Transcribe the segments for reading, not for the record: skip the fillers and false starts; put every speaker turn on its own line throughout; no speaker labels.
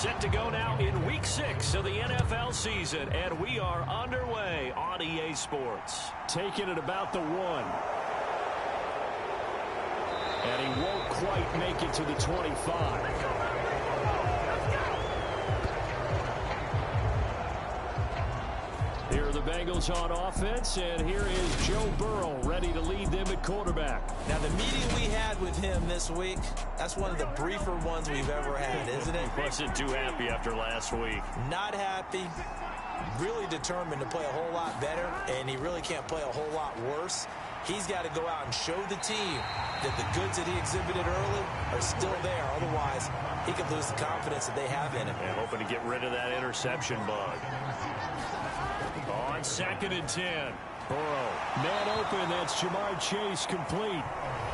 Set to go now in Week 6 of the NFL season, and we are underway on EA Sports.
Taking it about the 1. And he won't quite make it to the 25. Here are the Bengals on offense, and here is Joe Burrow ready to lead them at quarterback.
Now, the meeting we had with him this week, that's one of the briefer ones we've ever had, isn't it?
He wasn't too happy after last week.
Not happy. Really determined to play a whole lot better, and he really can't play a whole lot worse. He's got to go out and show the team that the goods that he exhibited early are still there. Otherwise, he could lose the confidence that they have in him.
And hoping to get rid of that interception bug. On 2nd and 10. Burrow.
Man open, that's Jamar Chase complete.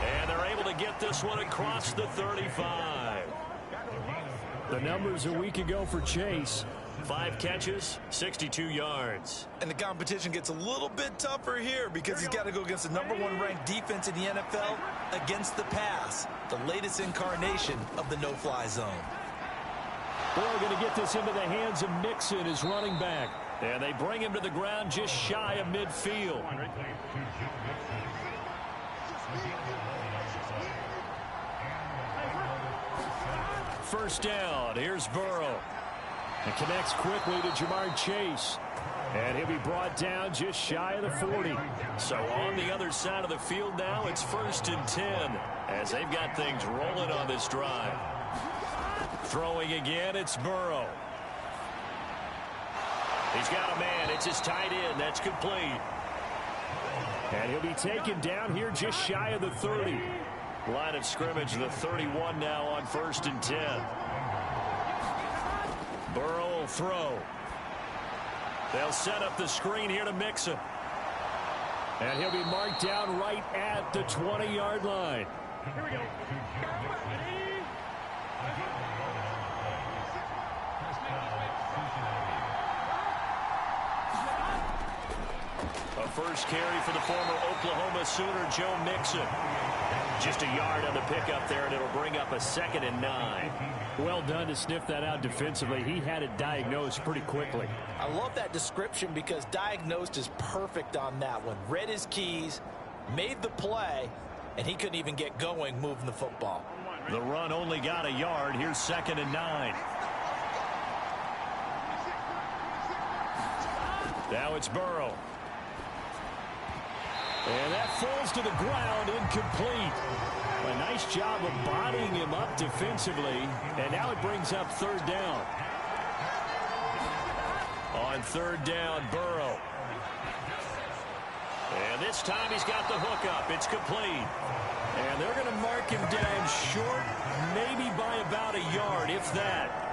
And they're able to get this one across the 35.
The numbers a week ago for Chase.
5 catches, 62 yards.
And the competition gets a little bit tougher here because he's got to go against the #1 ranked defense in the NFL against the pass. The latest incarnation of the no-fly zone.
Burrow going to get this into the hands of Mixon, his running back.
And they bring him to the ground just shy of midfield. First down. Here's Burrow.
And connects quickly to Jamar Chase. And he'll be brought down just shy of the 40.
So on the other side of the field now, it's 1st and 10 as they've got things rolling on this drive. Throwing again, it's Burrow. He's got a man. It's his tight end. That's complete.
And he'll be taken down here just shy of the 30.
Line of scrimmage, the 31 now on 1st and 10. Burrow will throw. They'll set up the screen here to Mixon.
And he'll be marked down right at the 20-yard line.
Here we go.
A first carry for the former Oklahoma Sooner, Joe Mixon. Just a yard on the pickup there, and it'll bring up a 2nd and 9.
Well done to sniff that out defensively. He had it diagnosed pretty quickly.
I love that description because diagnosed is perfect on that one. Read his keys, made the play, and he couldn't even get going moving the football.
The run only got a yard. Here's 2nd and 9. Now it's Burrow.
And that falls to the ground, incomplete. A nice job of bodying him up defensively. And now it brings up 3rd down.
On 3rd down, Burrow. And this time he's got the hook up. It's complete.
And they're going to mark him down short, maybe by about a yard, if that.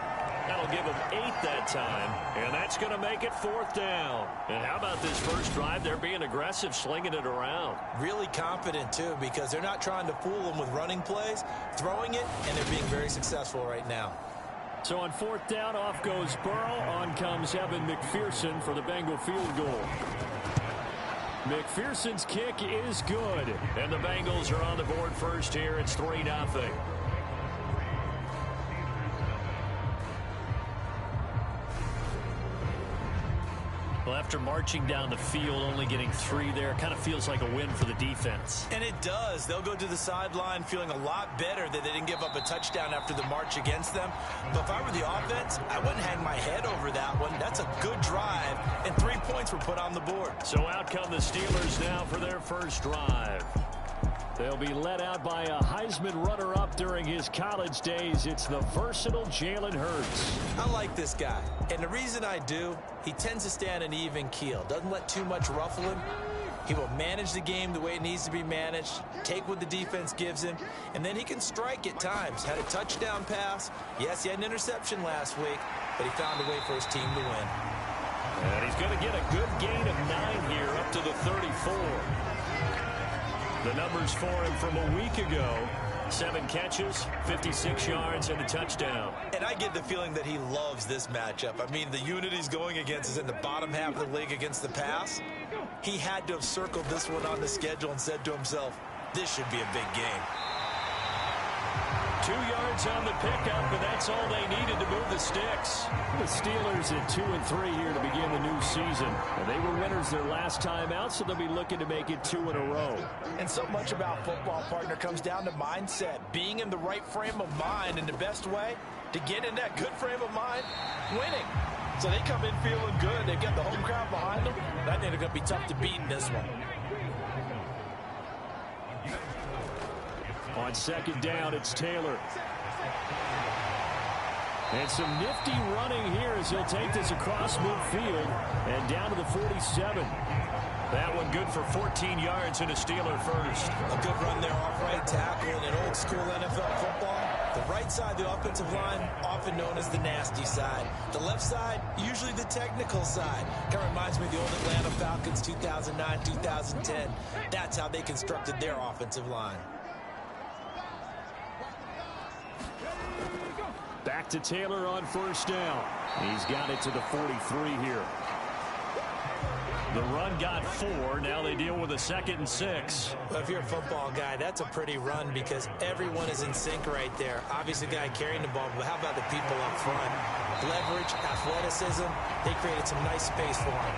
That'll give him 8 that time, and that's going to make it 4th down. And how about this first drive? They're being aggressive, slinging it around.
Really confident, too, because they're not trying to fool them with running plays, throwing it, and they're being very successful right now.
So on 4th down, off goes Burrow. On comes Evan McPherson for the Bengal field goal. McPherson's kick is good.
And the Bengals are on the board first here. It's 3-0. Well, after marching down the field, only getting 3 there, kind of feels like a win for the defense.
And it does. They'll go to the sideline feeling a lot better that they didn't give up a touchdown after the march against them. But if I were the offense, I wouldn't hang my head over that one. That's a good drive, and 3 points were put on the board.
So out come the Steelers now for their first drive.
They'll be led out by a Heisman runner-up during his college days. It's the versatile Jalen Hurts.
I like this guy, and the reason I do, he tends to stay on an even keel. Doesn't let too much ruffle him. He will manage the game the way it needs to be managed, take what the defense gives him, and then he can strike at times. Had a touchdown pass. Yes, he had an interception last week, but he found a way for his team to win.
And he's going to get a good gain of 9 here up to the 34. The numbers for him from a week ago: 7 catches, 56 yards, and a touchdown.
And I get the feeling that he loves this matchup. I mean, the unit he's going against is in the bottom half of the league against the pass. He had to have circled this one on the schedule and said to himself, this should be a big game.
2 yards on the pickup, and that's all they needed to move the sticks.
The Steelers at 2-3 here to begin the new season. And they were winners their last time out, so they'll be looking to make it 2 in a row.
And so much about football, partner, comes down to mindset. Being in the right frame of mind, and the best way to get in that good frame of mind, winning. So they come in feeling good. They've got the home crowd behind them. I think they're going to be tough to beat in this one.
On second down, it's Taylor. And some nifty running here as he'll take this across midfield and down to the 47.
That one good for 14 yards and a Steeler first.
A good run there off right tackle in an old school NFL football. The right side of the offensive line, often known as the nasty side. The left side, usually the technical side. Kind of reminds me of the old Atlanta Falcons 2009, 2010. That's how they constructed their offensive line.
Back to Taylor on first down. He's got it to the 43 here.
The run got 4. Now they deal with a 2nd and 6.
Well, if you're a football guy, that's a pretty run because everyone is in sync right there. Obviously, the guy carrying the ball, but how about the people up front? Leverage, athleticism, they created some nice space for him.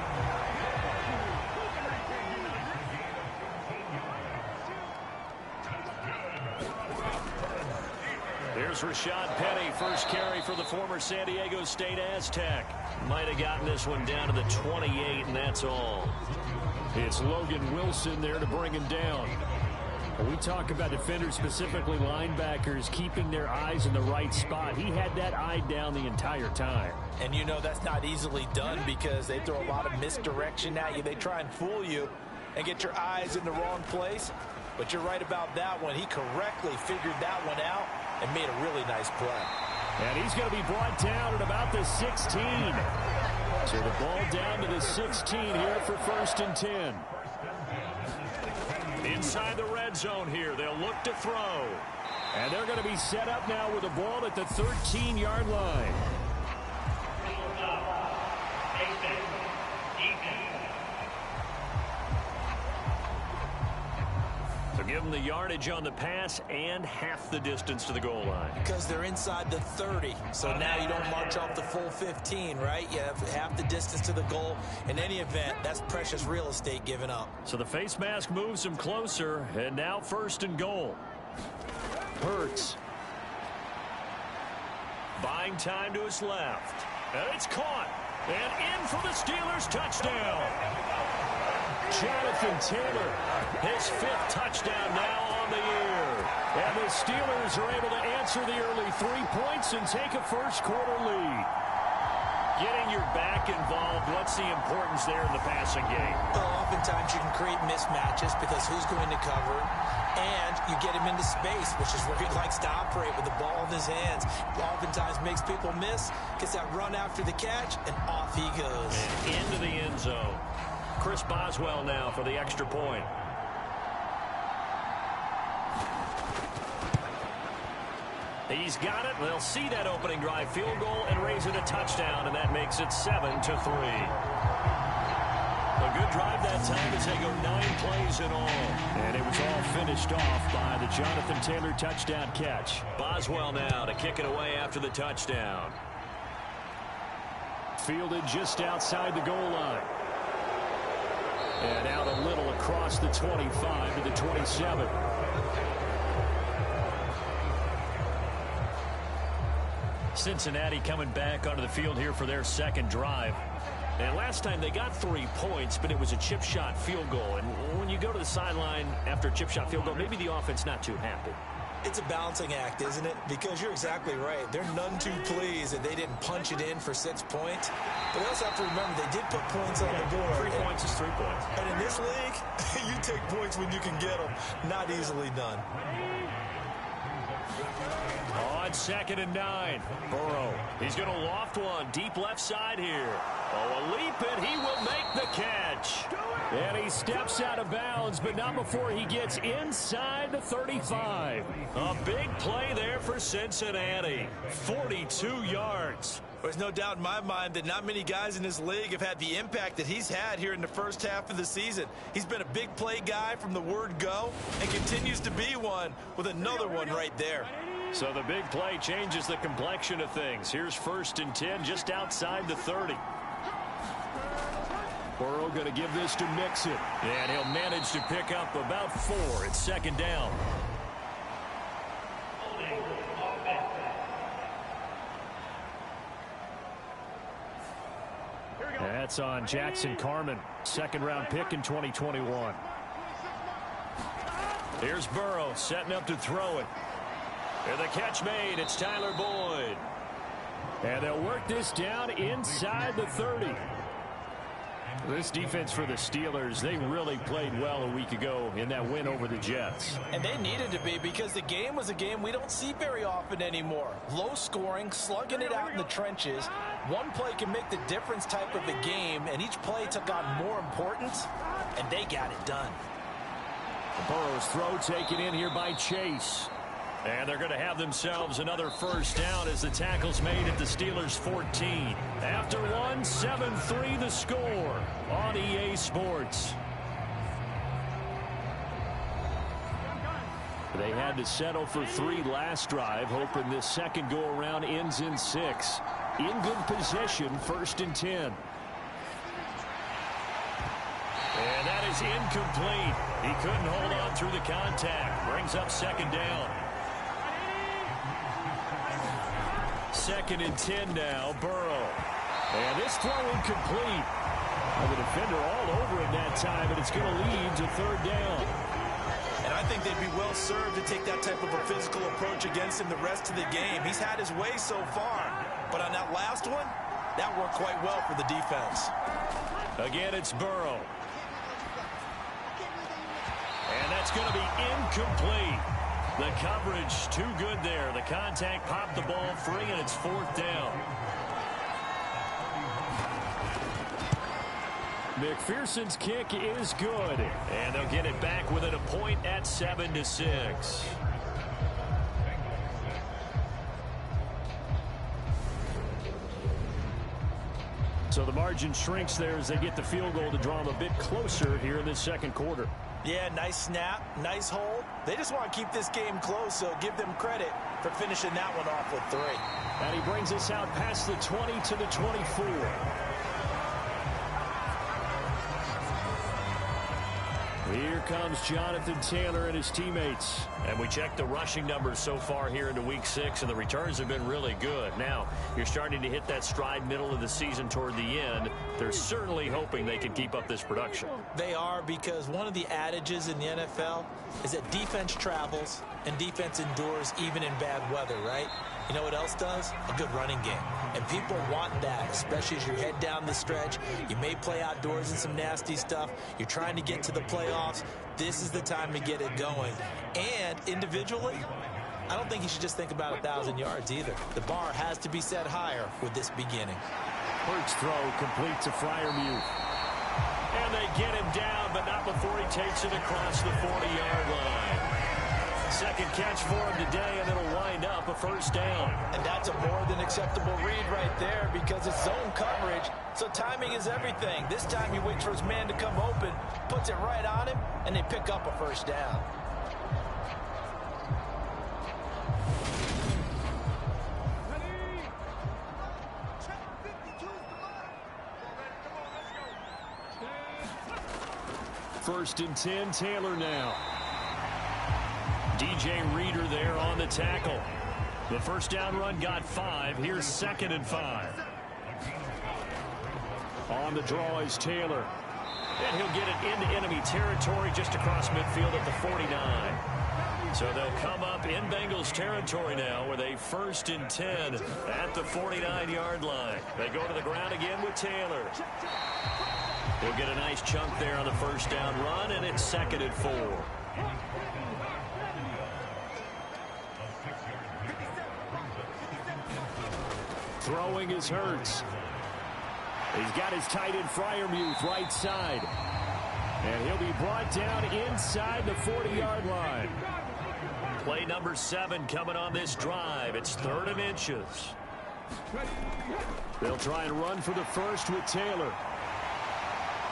Here's Rashad Penny, first carry for the former San Diego State Aztec. Might have gotten this one down to the 28, and that's all.
It's Logan Wilson there to bring him down. When we talk about defenders, specifically linebackers, keeping their eyes in the right spot, he had that eye down the entire time.
And you know that's not easily done because they throw a lot of misdirection at you. They try and fool you and get your eyes in the wrong place. But you're right about that one. He correctly figured that one out and made a really nice play.
And he's going to be brought down at about the 16. So the ball down to the 16 here for 1st and 10.
Inside the red zone here, they'll look to throw.
And they're going to be set up now with the ball at the 13-yard line.
Give them the yardage on the pass and half the distance to the goal line.
Because they're inside the 30. So now you don't march off the full 15, right? You have half the distance to the goal. In any event, that's precious real estate given up.
So the face mask moves him closer, and now 1st and goal. Hurts. Buying time to his left. And it's caught. And in for the Steelers touchdown.
Jonathan Taylor,
his 5th touchdown now on the year.
And the Steelers are able to answer the early 3 points and take a first-quarter lead.
Getting your back involved, what's the importance there in the passing game?
Well, oftentimes you can create mismatches because who's going to cover, and you get him into space, which is where he likes to operate with the ball in his hands. Oftentimes makes people miss, gets that run after the catch, and off he goes.
And into the end zone. Chris Boswell now for the extra point. He's got it. They'll see that opening drive field goal and raise it a touchdown, and that makes it 7-3. A good drive that time as they go 9 plays in all.
And it was all finished off by the Jonathan Taylor touchdown catch.
Boswell now to kick it away after the touchdown.
Fielded just outside the goal line. And out a little across the 25 to the 27.
Cincinnati coming back onto the field here for their 2nd drive. And last time they got 3 points, but it was a chip shot field goal. And when you go to the sideline after a chip shot field goal, maybe the offense not too happy.
It's a balancing act, isn't it? Because you're exactly right. They're none too pleased that they didn't punch it in for 6 points. But they also have to remember they did put points on the board.
3 points is 3 points.
And in this league, you take points when you can get them. Not easily done.
On 2nd and 9, Burrow. He's going to loft one deep left side here. Oh, a leap, and he will make the catch.
And he steps out of bounds, but not before he gets inside the 35.
A big play there for Cincinnati. 42 yards.
There's no doubt in my mind that not many guys in this league have had the impact that he's had here in the first half of the season. He's been a big play guy from the word go and continues to be one with another one right there.
So the big play changes the complexion of things. Here's 1st and 10 just outside the 30.
Burrow going to give this to Mixon.
And he'll manage to pick up about 4. It's 2nd down.
That's on Jackson Carman, 2nd-round pick in 2021.
Here's Burrow setting up to throw it. And the catch made. It's Tyler Boyd.
And they'll work this down inside the 30. This defense for the Steelers, they really played well a week ago in that win over the Jets.
And they needed to be, because the game was a game we don't see very often anymore. Low scoring, slugging it out in the trenches. One play can make the difference type of a game, and each play took on more importance, and they got it done.
Burrow's throw taken in here by Chase.
And they're going to have themselves another 1st down as the tackle's made at the Steelers' 14. After one, 7-3 the score on EA Sports.
They had to settle for 3 last drive, hoping this second go-around ends in 6. In good position, 1st and 10.
And that is incomplete. He couldn't hold on through the contact. Brings up 2nd down. 2nd and 10 now, Burrow.
And this throw incomplete. And the defender all over him that time, and it's going to lead to 3rd down.
And I think they'd be well served to take that type of a physical approach against him the rest of the game. He's had his way so far. But on that last one, that worked quite well for the defense.
Again, it's Burrow. And that's going to be incomplete. The coverage too good there. The contact popped the ball free, and it's 4th down.
McPherson's kick is good.
And they'll get it back within a point at 7-6.
So the margin shrinks there as they get the field goal to draw them a bit closer here in this 2nd quarter.
Yeah, nice snap, nice hold. They just want to keep this game close, so give them credit for finishing that one off with 3.
And he brings us out past the 20 to the 24. Here comes Jonathan Taylor and his teammates.
And we checked the rushing numbers so far here into Week 6, and the returns have been really good. Now, you're starting to hit that stride middle of the season toward the end. They're certainly hoping they can keep up this production.
They are, because one of the adages in the NFL is that defense travels and defense endures even in bad weather, right? You know what else does? A good running game. And people want that, especially as you head down the stretch. You may play outdoors in some nasty stuff. You're trying to get to the playoffs. This is the time to get it going. And individually, I don't think you should just think about 1,000 yards either. The bar has to be set higher with this beginning.
Hurts throw complete to Freiermuth.
And they get him down, but not before he takes it across the 40-yard line. 2nd catch for him today, and it'll wind up a 1st down.
And that's a more than acceptable read right there, because it's zone coverage, so timing is everything. This time he waits for his man to come open, puts it right on him, and they pick up a 1st down.
First and 10, Taylor now.
DJ Reader there on the tackle. The 1st down run got 5. Here's 2nd and 5.
On the draw is Taylor.
And he'll get it into enemy territory just across midfield at the 49. So they'll come up in Bengals territory now with a 1st and 10 at the 49-yard line. They go to the ground again with Taylor. He'll get a nice chunk there on the 1st down run, and it's 2nd and 4.
Throwing is Hurts. He's got his tight end Freiermuth right side. And he'll be brought down inside the 40-yard line.
Play number 7 coming on this drive. It's 3rd and inches.
They'll try and run for the 1st with Taylor.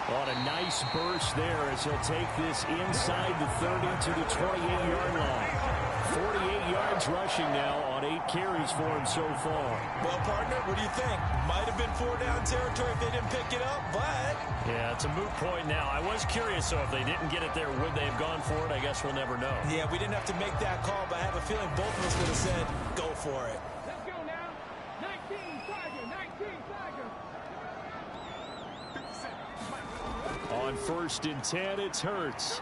On a nice burst there as he'll take this inside the 30 to the 28-yard line. 48 yards rushing now on 8 carries for him so far.
Well, partner, what do you think? Might have been 4-down territory if they didn't pick it up, but...
Yeah, it's a moot point now. I was curious, so if they didn't get it there, would they have gone for it? I guess we'll never know.
Yeah, we didn't have to make that call, but I have a feeling both of us would have said, go for it.
Let's go now. 19 Tiger, 19 Tiger.
On 1st and 10, it's Hurts.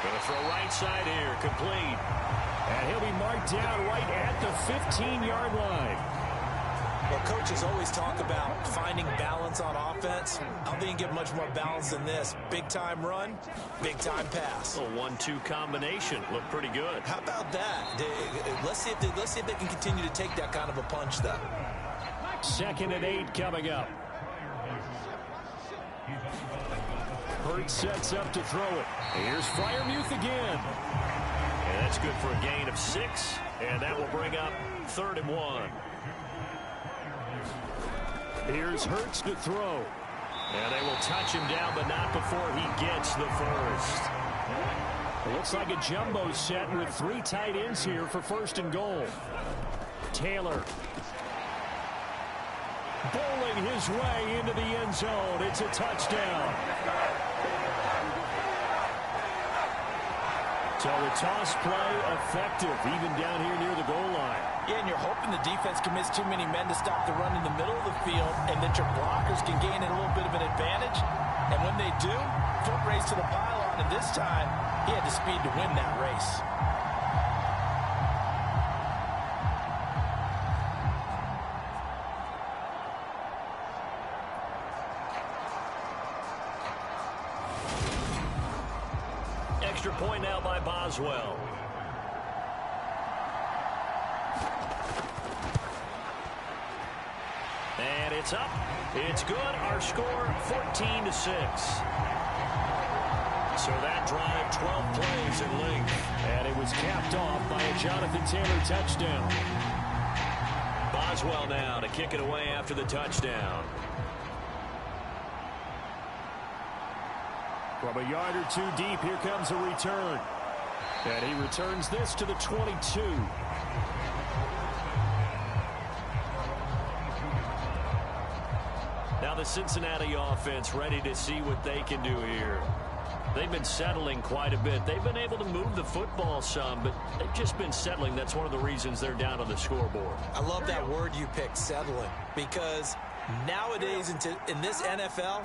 Going to throw right side here, complete.
And he'll be marked down right at the 15-yard line.
Well, coaches always talk about finding balance on offense. I don't think you can get much more balance than this. Big-time run, big-time pass.
A 1-2 combination. Looked pretty good.
How about that? Let's see if they can continue to take that kind of a punch, though.
2nd and 8 coming up. Hurts sets up to throw it. Here's Freiermuth again.
And that's good for a gain of 6. And that will bring up 3rd and 1.
Here's Hurts to throw.
And they will touch him down, but not before he gets the first.
It looks like a jumbo set with 3 tight ends here for 1st and goal. Taylor. Bowling his way into the end zone. It's a touchdown. So the toss play effective, even down here near the goal line.
Yeah, and you're hoping the defense commits too many men to stop the run in the middle of the field, and that your blockers can gain a little bit of an advantage. And when they do, foot race to the pylon, and this time, he had the speed to win that race.
Extra point now by Boswell. And it's up. It's good. Our score 14-6. So that drive 12 plays in length.
And it was capped off by a Jonathan Taylor touchdown.
Boswell now to kick it away after the touchdown.
From a yard or 2 deep, here comes a return. And he returns this to the 22.
Now the Cincinnati offense ready to see what they can do here. They've been settling quite a bit. They've been able to move the football some, but they've just been settling. That's one of the reasons they're down on the scoreboard.
I love that word you picked, settling, because nowadays in this NFL,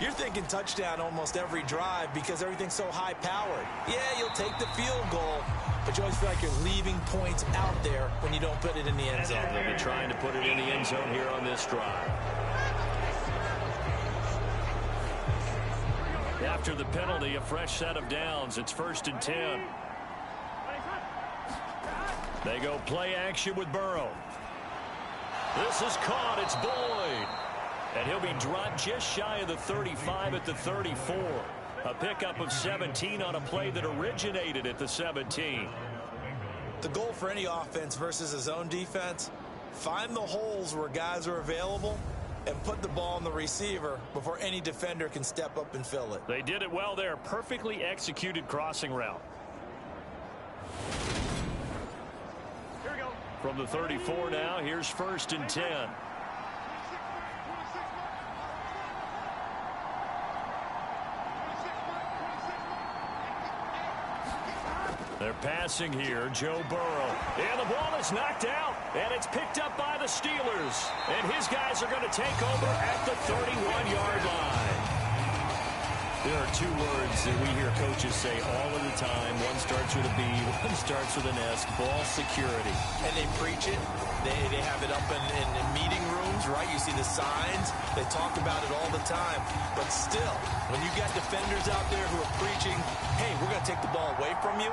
you're thinking touchdown almost every drive because everything's so high-powered. Yeah, you'll take the field goal, but you always feel like you're leaving points out there when you don't put it in the end zone.
They'll be trying to put it in the end zone here on this drive. After the penalty, a fresh set of downs. It's 1st and 10. They go play action with Burrow. This is caught. It's Boyd. And he'll be dropped just shy of the 35 at the 34. A pickup of 17 on a play that originated at the 17.
The goal for any offense versus his own defense, find the holes where guys are available and put the ball on the receiver before any defender can step up and fill it.
They did it well there. Perfectly executed crossing route.
Here we go.
From the 34 now, here's 1st and 10. They're passing here, Joe Burrow. And the ball is knocked out, and it's picked up by the Steelers. And his guys are going to take over at the 31-yard line. There are 2 words that we hear coaches say all of the time. One starts with a B, one starts with an S, ball security.
And they preach it. They have it up in meeting rooms, right? You see the signs. They talk about it all the time. But still, when you got defenders out there who are preaching, hey, we're going to take the ball away from you,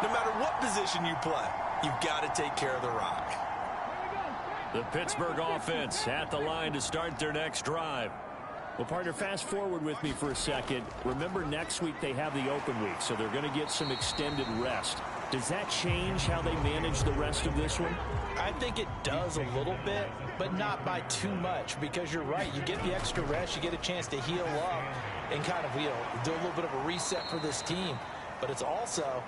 no matter what position you play, you've got to take care of the rock.
The Pittsburgh offense at the line to start their next drive.
Well, partner, fast forward with me for a second. Remember, next week they have the open week, so they're going to get some extended rest. Does that change how they manage the rest of this one?
I think it does a little bit, but not by too much, because you're right. You get the extra rest. You get a chance to heal up and kind of, do a little bit of a reset for this team. but it's also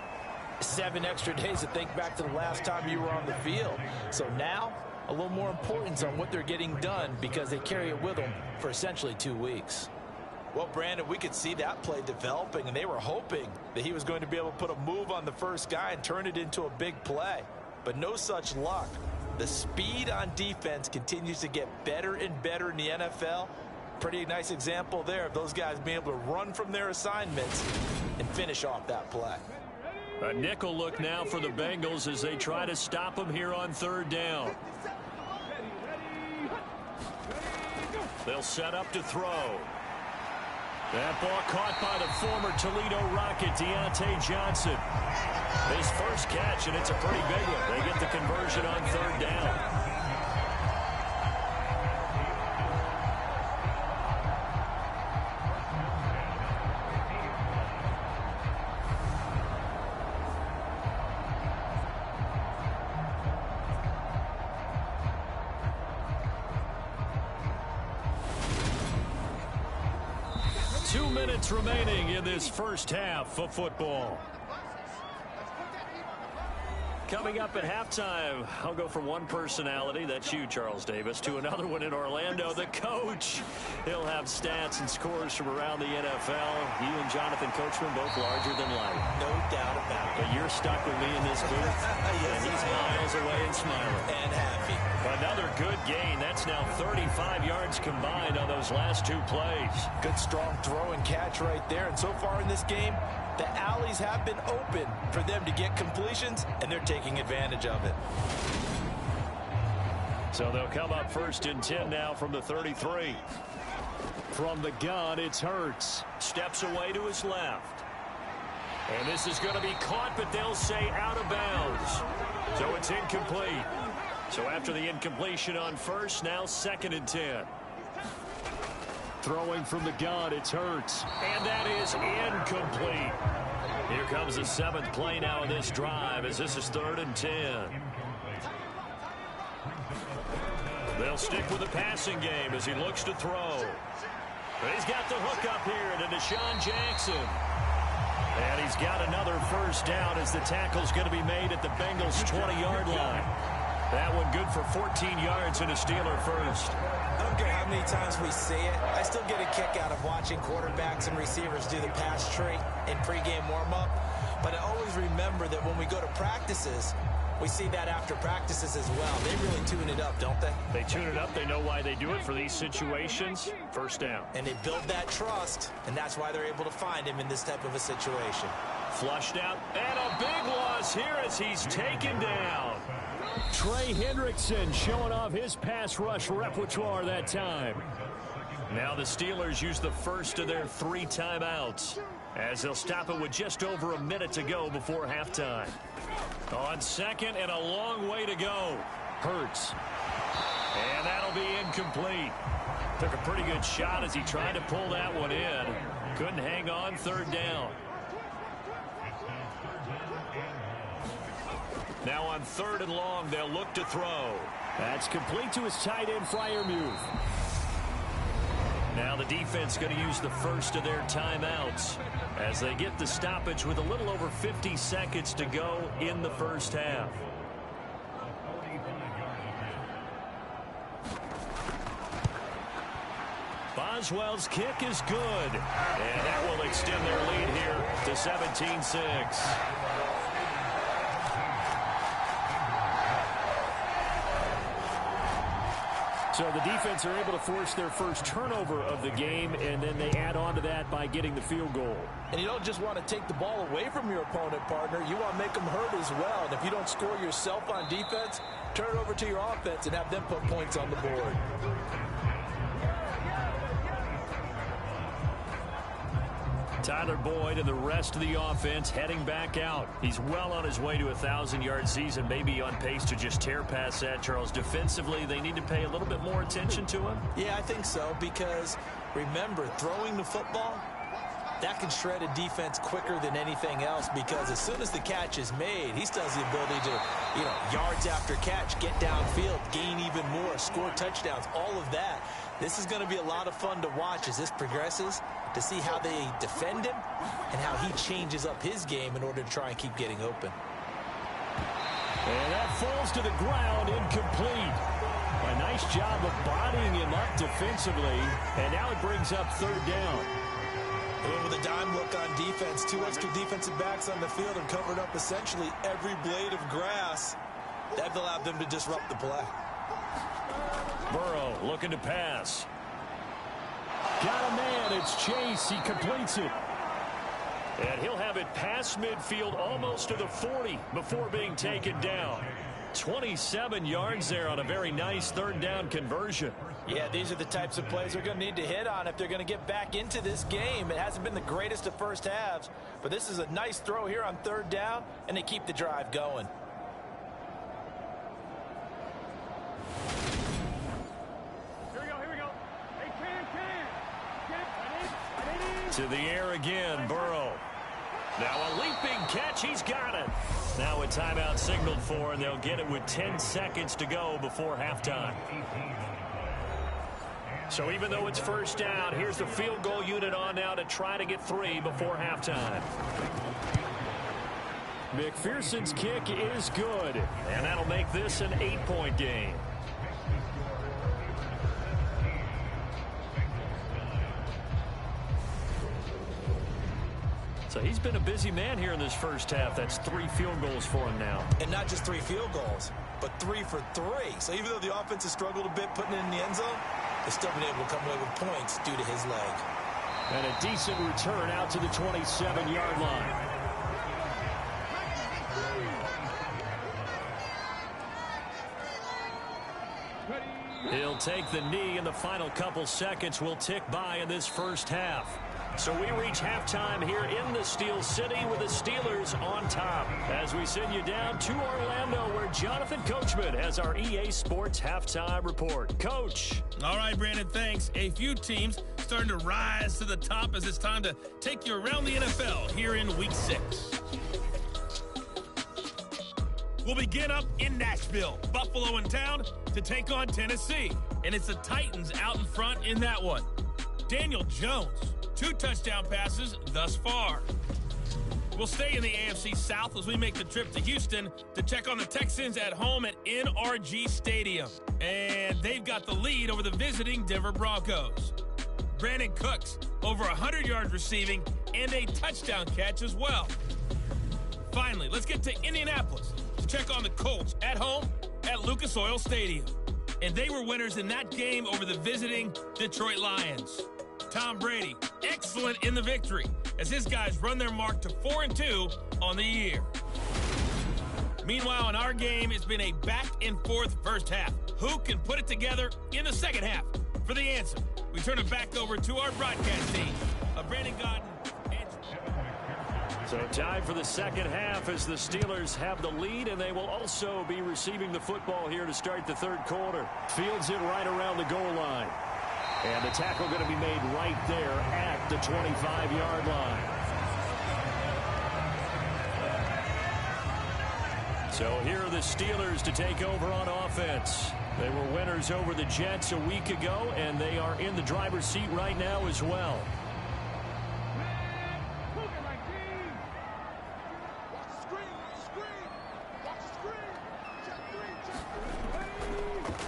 7 extra days to think back to the last time you were on the field. So now, a little more importance on what they're getting done because they carry it with them for essentially 2 weeks. Well, Brandon, we could see that play developing, and they were hoping that he was going to be able to put a move on the first guy and turn it into a big play. But no such luck. The speed on defense continues to get better and better in the NFL. Pretty nice example there of those guys being able to run from their assignments and finish off that play.
A nickel look now for the Bengals as they try to stop them here on 3rd down. They'll set up to throw. That ball caught by the former Toledo Rocket, Deontay Johnson. His first catch, and it's a pretty big one. They get the conversion on 3rd down. Remaining in this first half of football. Coming up at halftime, I'll go from one personality, that's you, Charles Davis, to another one in Orlando, the coach. He'll have stats and scores from around the NFL. You and Jonathan Coachman, both larger than life.
No doubt about it.
But you're stuck with me in this booth.
Yes,
and he's miles away and smiling.
And happy.
Another good gain. That's now 35 yards combined on those last 2 plays.
Good, strong throw and catch right there. And so far in this game, the alleys have been open for them to get completions, and they're taking advantage of it.
So they'll come up 1st and 10 now from the 33. From the gun, it's Hurts. Steps away to his left. And this is going to be caught, but they'll say out of bounds. So it's incomplete. So after the incompletion on 1st, now 2nd and 10. Throwing from the gun, it's Hurts. And that is incomplete. Here comes the 7th play now in this drive as this is 3rd and 10. They'll stick with the passing game as he looks to throw. But he's got the hook up here to Deshaun Jackson. And he's got another 1st down as the tackle's going to be made at the Bengals' 20-yard line. That one good for 14 yards and a Steeler first.
I don't care how many times we see it. I still get a kick out of watching quarterbacks and receivers do the pass tree in pregame warm-up. But I always remember that when we go to practices, we see that after practices as well. They really tune it up, don't they?
They tune it up. They know why they do it for these situations. 1st down.
And they build that trust, and that's why they're able to find him in this type of a situation.
Flushed out, and a big loss here as he's taken down.
Trey Hendrickson showing off his pass rush repertoire that time.
Now the Steelers use the first of their 3 timeouts as they'll stop it with just over a minute to go before halftime. On 2nd and a long way to go. Hurts. And that'll be incomplete. Took a pretty good shot as he tried to pull that one in. Couldn't hang on. 3rd down. Now on 3rd and long, they'll look to throw.
That's complete to his tight end, Freiermuth.
Now the defense going to use the first of their timeouts as they get the stoppage with a little over 50 seconds to go in the first half. Boswell's kick is good. And that will extend their lead here to 17-6.
So the defense are able to force their first turnover of the game, and then they add on to that by getting the field goal.
And you don't just want to take the ball away from your opponent, partner. You want to make them hurt as well. And if you don't score yourself on defense, turn it over to your offense and have them put points on the board.
Tyler Boyd and the rest of the offense heading back out. He's well on his way to a 1,000-yard season, maybe on pace to just tear past that, Charles. Defensively, they need to pay a little bit more attention to him.
Yeah, I think so, because remember, throwing the football, that can shred a defense quicker than anything else, because as soon as the catch is made, he still has the ability to, yards after catch, get downfield, gain even more, score touchdowns, all of that. This is going to be a lot of fun to watch as this progresses, to see how they defend him and how he changes up his game in order to try and keep getting open.
And that falls to the ground, incomplete. A nice job of bodying him up defensively, and now it brings up third down.
With a dime look on defense, 2 extra defensive backs on the field and covered up essentially every blade of grass. That allowed them to disrupt the play.
Burrow looking to pass.
Got a man, it's Chase, he completes it.
And he'll have it past midfield almost to the 40 before being taken down. 27 yards there on a very nice third down conversion.
Yeah, these are the types of plays they're going to need to hit on if they're going to get back into this game. It hasn't been the greatest of first halves, but this is a nice throw here on third down, and they keep the drive going.
Here we go. Hey, can.
To the air again, Burrow. Now a leaping catch, he's got it. Now a timeout signaled for, and they'll get it with 10 seconds to go before halftime. So even though it's first down, here's the field goal unit on now to try to get 3 before halftime.
McPherson's kick is good.
And that'll make this an 8-point game. So he's been a busy man here in this first half. That's 3 field goals for him now.
And not just 3 field goals, but 3 for 3. So even though the offense has struggled a bit putting it in the end zone, they've still been able to come away with points due to his leg.
And a decent return out to the 27-yard line.
He'll take the knee, and the final couple seconds will tick by in this first half. So we reach halftime here in the Steel City with the Steelers on top. As we send you down to Orlando, where Jonathan Coachman has our EA Sports Halftime Report. Coach.
All right, Brandon, thanks. A few teams starting to rise to the top as it's time to take you around the NFL here in Week 6. We'll begin up in Nashville. Buffalo in town to take on Tennessee. And it's the Titans out in front in that one. Daniel Jones, 2 touchdown passes thus far. We'll stay in the AFC South as we make the trip to Houston to check on the Texans at home at NRG Stadium. And they've got the lead over the visiting Denver Broncos. Brandon Cooks, over 100 yards receiving and a touchdown catch as well. Finally, let's get to Indianapolis to check on the Colts at home at Lucas Oil Stadium. And they were winners in that game over the visiting Detroit Lions. Tom Brady, excellent in the victory as his guys run their mark to 4-2 on the year. Meanwhile, in our game, it's been a back-and-forth first half. Who can put it together in the second half? For the answer, we turn it back over to our broadcast team of Brandon Gaudin.
So time for the second half as the Steelers have the lead, and they will also be receiving the football here to start the third quarter. Fields it right around the goal line. And the tackle going to be made right there at the 25-yard line. So here are the Steelers to take over on offense. They were winners over the Jets a week ago, and they are in the driver's seat right now as well.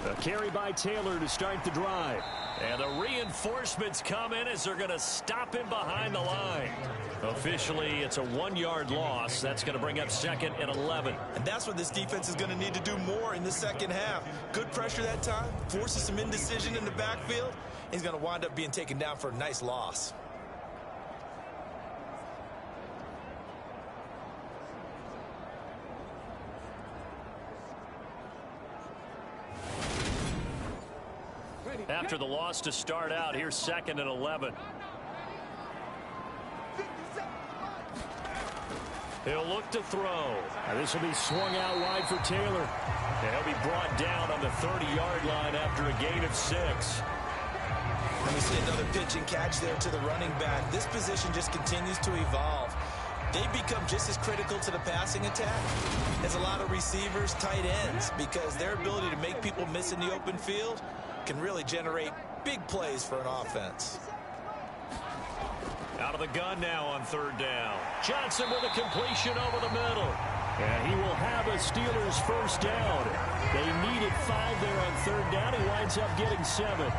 A carry by Taylor to start the drive. And the reinforcements come in as they're going to stop him behind the line. Officially, it's a 1-yard loss. That's going to bring up 2nd and 11.
And that's what this defense is going to need to do more in the second half. Good pressure that time, forces some indecision in the backfield. He's going to wind up being taken down for a nice loss.
After the loss to start out, here's 2nd and 11. He'll look to throw.
And this will be swung out wide for Taylor.
And he'll be brought down on the 30-yard line after a gain of 6.
And we see another pitch and catch there to the running back. This position just continues to evolve. They become just as critical to the passing attack as a lot of receivers, tight ends, because their ability to make people miss in the open field can really generate big plays for an offense.
Out of the gun now on third down. Johnson with a completion over the middle.
And he will have a Steelers first down. They needed 5 there on third down. He winds up getting 7.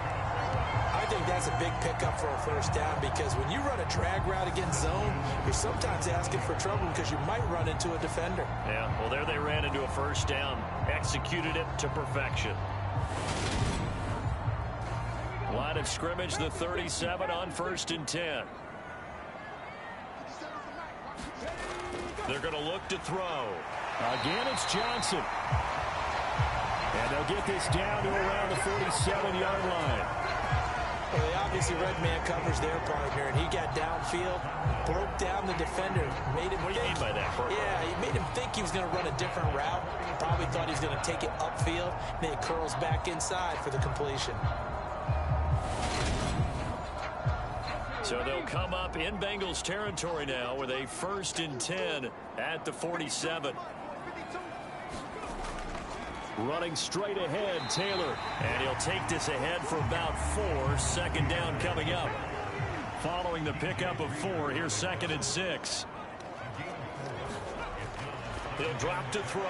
I think that's a big pickup for a first down, because when you run a drag route against zone, you're sometimes asking for trouble because you might run into a defender.
Yeah, well, there they ran into a first down. Executed it to perfection. Line of scrimmage, the 37 on 1st and 10. They're going to look to throw.
Again, it's Johnson. And they'll get this down to around the 47-yard line.
Well, they obviously read man coverage their partner, and he got downfield, broke down the defender, made him
What do you mean by that, Bert?
Yeah, he made him think he was going to run a different route. Probably thought he was going to take it upfield, and then it curls back inside for the completion.
So they'll come up in Bengals territory now with a 1st and 10 at the 47.
Running straight ahead, Taylor.
And he'll take this ahead for about 4. 2nd down coming up. Following the pickup of 4, here's 2nd and 6. He'll drop to throw.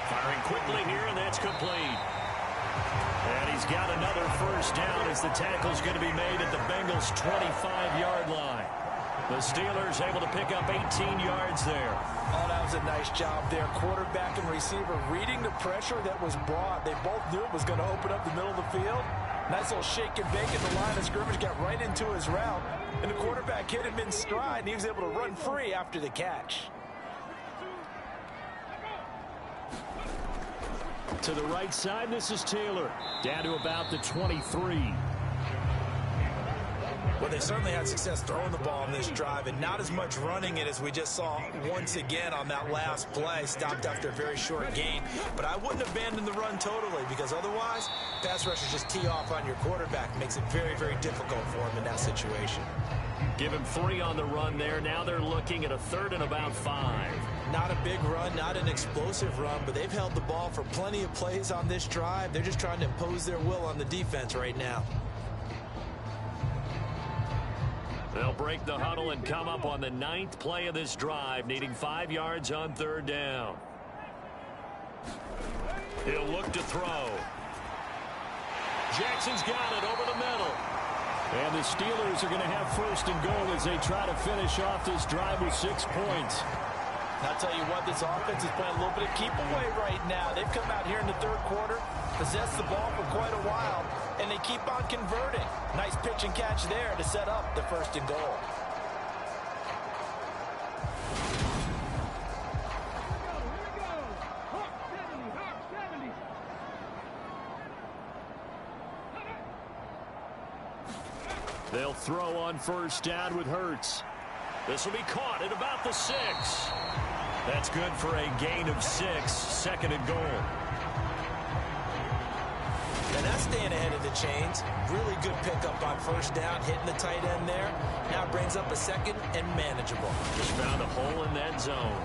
Firing quickly here, and that's complete. And he's got another first down as the tackle's going to be made at the Bengals' 25-yard line. The Steelers able to pick up 18 yards there.
Oh, that was a nice job there. Quarterback and receiver reading the pressure that was brought. They both knew it was going to open up the middle of the field. Nice little shake and bake at the line of scrimmage, got right into his route. And the quarterback hit him in stride, and he was able to run free after the catch.
To the right side, this is Taylor. Down to about the 23.
Well, they certainly had success throwing the ball in this drive, and not as much running it as we just saw once again on that last play. Stopped after a very short gain. But I wouldn't abandon the run totally, because otherwise, pass rushers just tee off on your quarterback. Makes it very, very difficult for him in that situation.
Give him 3 on the run there. Now they're looking at a 3rd and about 5.
Not a big run, not an explosive run, but they've held the ball for plenty of plays on this drive. They're just trying to impose their will on the defense right now.
They'll break the huddle and come up on the 9th play of this drive, needing 5 yards on 3rd down. He'll look to throw. Jackson's got it over the middle.
And the Steelers are going to have 1st and goal as they try to finish off this drive with 6 points.
I'll tell you what, this offense is playing a little bit of keep away right now. They've come out here in the 3rd quarter, possessed the ball for quite a while, and they keep on converting. Nice pitch and catch there to set up the 1st and goal.
They'll throw on 1st down with Hurts.
This will be caught at about the 6. That's good for a gain of 6. 2nd and goal.
And that's staying ahead of the chains. Really good pickup on 1st down, hitting the tight end there. Now brings up a 2nd and manageable.
Just found a hole in that zone.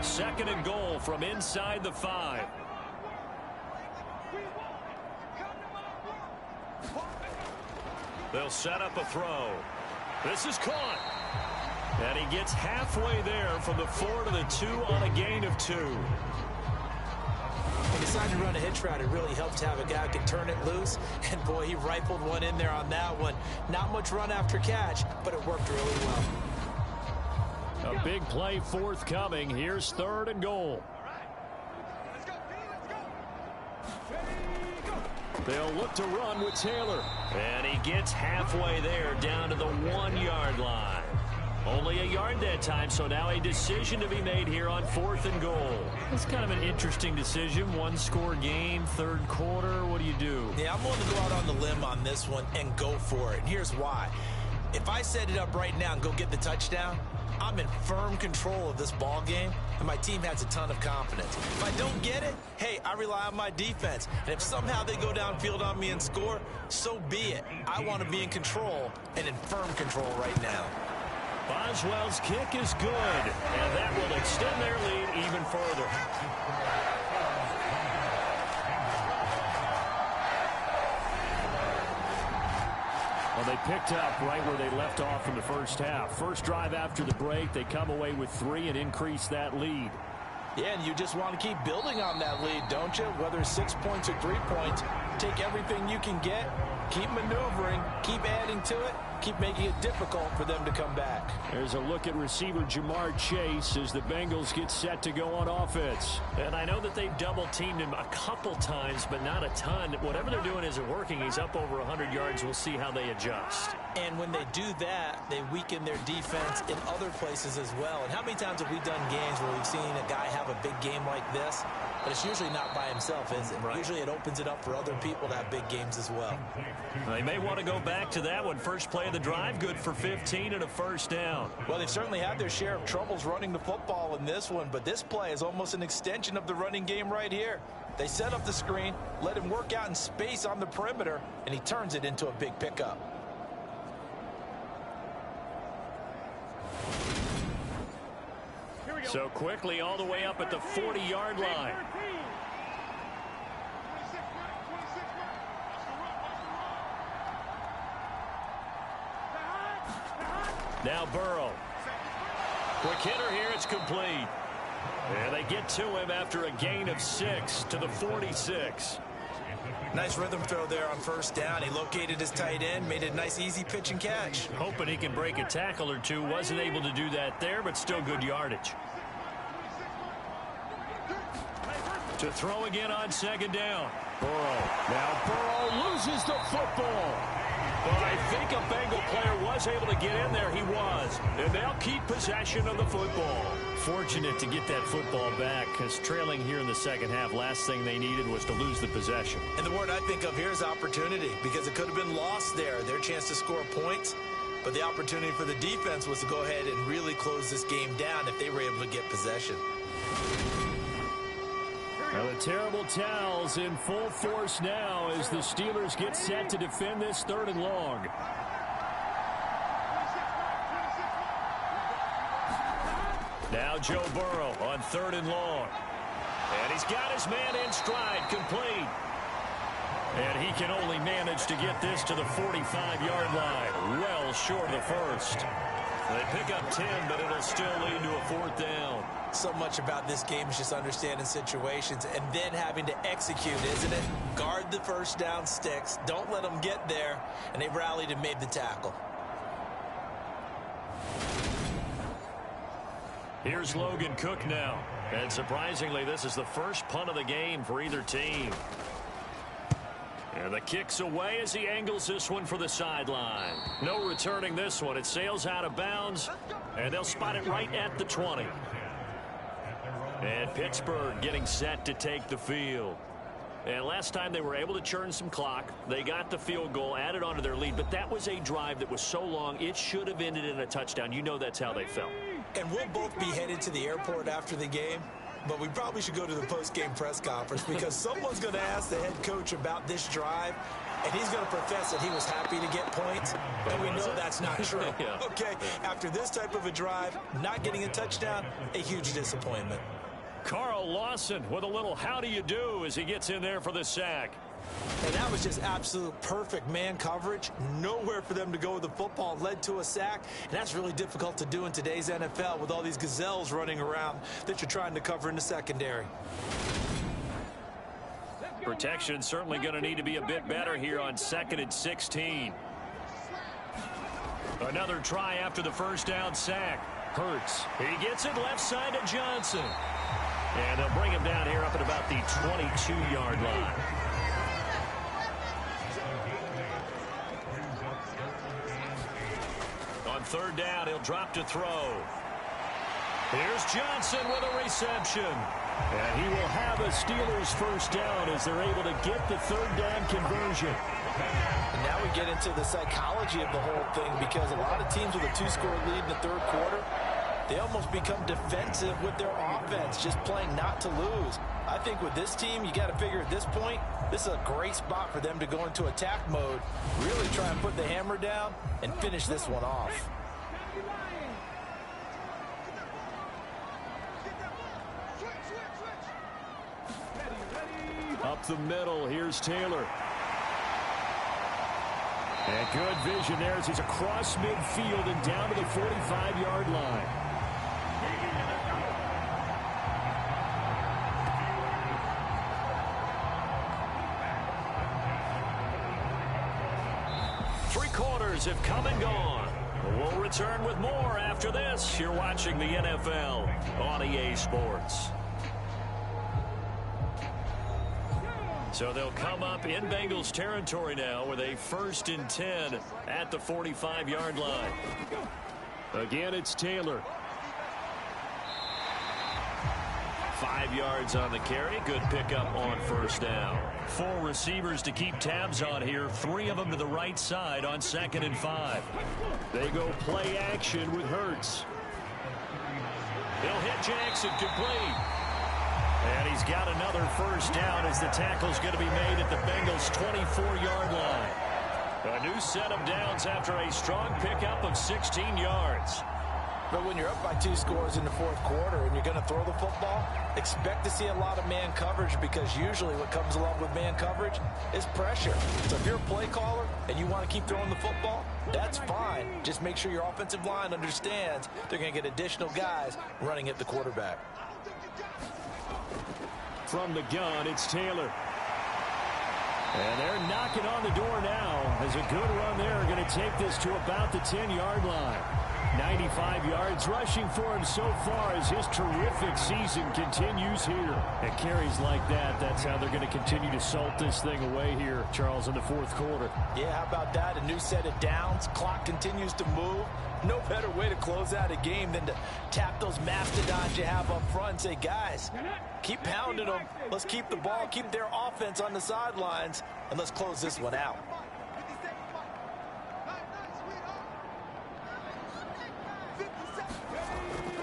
2nd and goal from inside the 5. They'll set up a throw. This is caught. And he gets halfway there from the 4 to the 2 on a gain of 2.
He decided to run a hitch route. It really helped to have a guy who can turn it loose. And, boy, he rifled one in there on that one. Not much run after catch, but it worked really well.
A big play forthcoming. Here's 3rd and goal. They'll look to run with Taylor.
And he gets halfway there down to the 1-yard line. Only a yard that time, so now a decision to be made here on 4th and goal. It's kind of an interesting decision. 1-score game, 3rd quarter. What do you do?
Yeah, I'm willing to go out on the limb on this one and go for it. And here's why. If I set it up right now and go get the touchdown, I'm in firm control of this ball game, and my team has a ton of confidence. If I don't get it, hey, I rely on my defense. And if somehow they go downfield on me and score, so be it. I want to be in control and in firm control right now.
Boswell's kick is good, and that will extend their lead even further. Well, they picked up right where they left off in the first half. First drive after the break, they come away with 3 and increase that lead.
Yeah, and you just want to keep building on that lead, don't you? Whether it's 6 points or 3 points, take everything you can get, keep maneuvering, keep adding to it, keep making it difficult for them to come back.
There's a look at receiver Jamar Chase as the Bengals get set to go on offense.
And I know that they've double-teamed him a couple times, but not a ton. Whatever they're doing isn't working. He's up over 100 yards. We'll see how they adjust.
And when they do that, they weaken their defense in other places as well. And how many times have we done games where we've seen a guy have a big game like this, but it's usually not by himself, is it? Right. Usually it opens it up for other people to have big games as well.
They may want to go back to that one. First play of the drive, good for 15 and a first down.
Well, they've certainly had their share of troubles running the football in this one, but this play is almost an extension of the running game right here. They set up the screen, let him work out in space on the perimeter, and he turns it into a big pickup.
So quickly all the way up at the 40-yard line. Now Burrow. Quick hitter here, it's complete. And they get to him after a gain of 6 to the 46.
Nice rhythm throw there on first down. He located his tight end, made it a nice easy pitch and catch.
Hoping he can break a tackle or two. Wasn't able to do that there, but still good yardage. To throw again on second down. Burrow. Now Burrow loses the football. But I think a Bengal player was able to get in there. He was. And they'll keep possession of the football. Fortunate to get that football back, because trailing here in the second half, last thing they needed was to lose the possession.
And the word I think of here is opportunity, because it could have been lost there, their chance to score points. But the opportunity for the defense was to go ahead and really close this game down if they were able to get possession.
Now the terrible towels in full force now as the Steelers get set to defend this 3rd and long. Now Joe Burrow on 3rd and long. And he's got his man in stride, complete. And he can only manage to get this to the 45-yard line, well short of the first. They pick up 10, but it'll still lead to a 4th down.
So much about this game is just understanding situations and then having to execute, isn't it? Guard the first down sticks. Don't let them get there. And they rallied and made the tackle.
Here's Logan Cook now. And surprisingly, this is the first punt of the game for either team. And the kick's away as he angles this one for the sideline. No returning this one. It sails out of bounds, and they'll spot it right at the 20. And Pittsburgh getting set to take the field. And last time they were able to churn some clock. They got the field goal, added on to their lead, but that was a drive that was so long, it should have ended in a touchdown. You know that's how they felt.
And we'll both be headed to the airport after the game. But we probably should go to the post-game press conference because someone's going to ask the head coach about this drive, and he's going to profess that he was happy to get points, and we know that's not true.
Yeah.
Okay, after this type of a drive, not getting a touchdown, a huge disappointment.
Carl Lawson with a little how do you do as he gets in there for the sack.
And that was just absolute perfect man coverage. Nowhere for them to go with the football. Led to a sack. And that's really difficult to do in today's NFL with all these gazelles running around that you're trying to cover in the secondary.
Protection certainly going to need to be a bit better here on 2nd and 16. Another try after the first down sack. Hurts. He gets it left side to Johnson. And they'll bring him down here up at about the 22-yard line. On 3rd down, he'll drop to throw. Here's Johnson with a reception.
And he will have a Steelers first down as they're able to get the 3rd down conversion.
And now we get into the psychology of the whole thing because a lot of teams with a 2-score lead in the 3rd quarter, they almost become defensive with their offense, just playing not to lose. I think with this team, you got to figure at this point, this is a great spot for them to go into attack mode, really try and put the hammer down and finish this one off.
Up the middle, here's Taylor. And good vision there as he's across midfield and down to the 45-yard line. Three quarters have come and gone. We'll return with more after this. You're watching the NFL on EA Sports. So they'll come up in Bengals territory now with a 1st and 10 at the 45-yard line. Again, it's Taylor. 5 yards on the carry. Good pickup on 1st down. 4 receivers to keep tabs on here. 3 of them to the right side on 2nd and 5. They go play action with Hurts. He'll hit Jackson complete. And he's got another 1st down as the tackle's going to be made at the Bengals' 24-yard line. A new set of downs after a strong pickup of 16 yards.
But when you're up by 2 scores in the 4th quarter and you're going to throw the football, expect to see a lot of man coverage, because usually what comes along with man coverage is pressure. So if you're a play caller and you want to keep throwing the football, that's fine. Just make sure your offensive line understands they're going to get additional guys running at the quarterback.
From the gun, it's Taylor. And they're knocking on the door now as a good run there. Going to take this to about the 10-yard line. 95 yards rushing for him so far as his terrific season continues here. And carries like that, that's how they're going to continue to salt this thing away here, Charles, in the 4th quarter.
Yeah, how about that? A new set of downs. Clock continues to move. No better way to close out a game than to tap those mastodons you have up front and say, guys, keep pounding them. Let's keep the ball, keep their offense on the sidelines, and let's close this one out.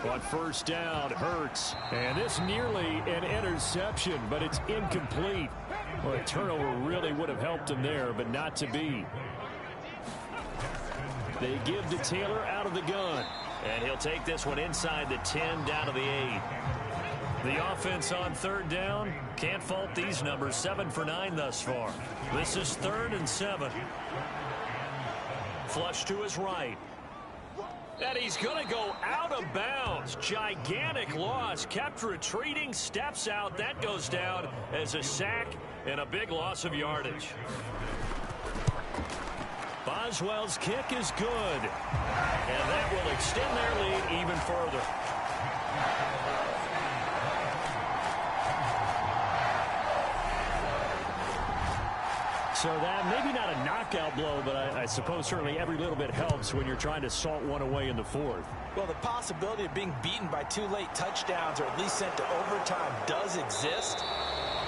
On 1st down, Hurts. And this nearly an interception, but it's incomplete. Well, a turnover really would have helped him there, but not to be. They give to Taylor out of the gun.
And he'll take this one inside the 10 down to the 8.
The offense on 3rd down, can't fault these numbers. 7 for 9 thus far. This is 3rd and 7.
Flush to his right. And he's going to go out of bounds. Gigantic loss. Kept retreating. Steps out. That goes down as a sack and a big loss of yardage.
Boswell's kick is good. And that will extend their lead even further. So that maybe not a knockout blow, but I suppose certainly every little bit helps when you're trying to salt one away in the 4th.
Well, the possibility of being beaten by 2 late touchdowns or at least sent to overtime does exist.